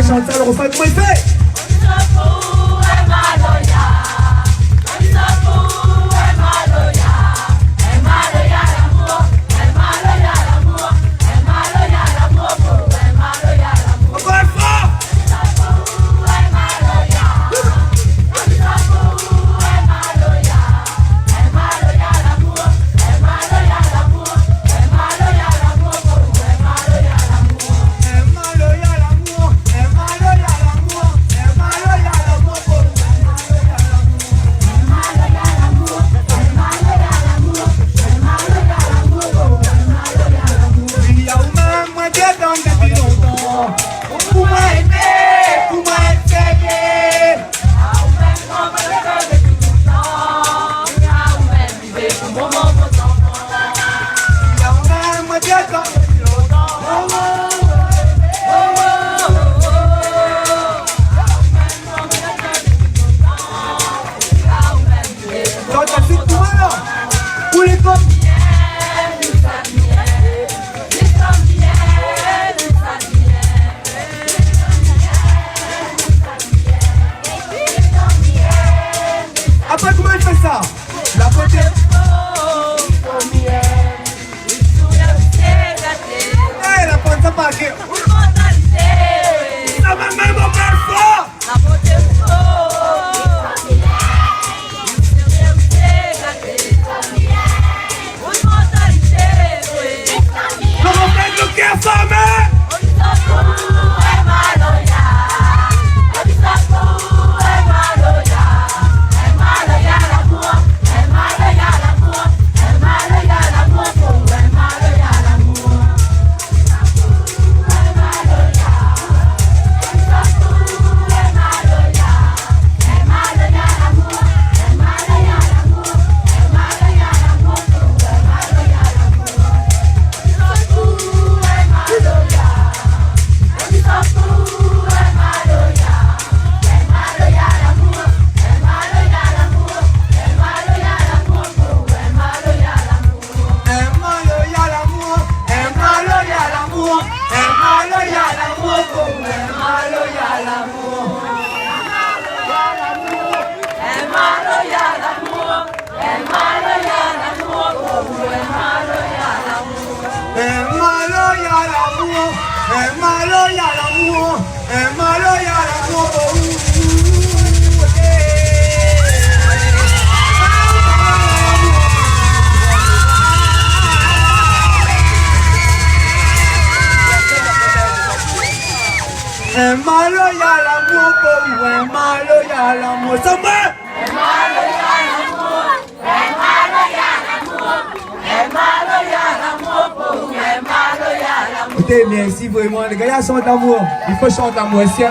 chante ça, le refrain, comment il fait? Après, comment il fait ça? La côté. Eh, la pointe ça pas. Ça va même au père fort. Comment faire le cœur formé? Malo ya l'amour, malo ya l'amour, ça va? Malo ya l'amour, malo ya l'amour. Écoutez, merci vraiment, les gars, ils chantent l'amour, il faut chanter l'amour, c'est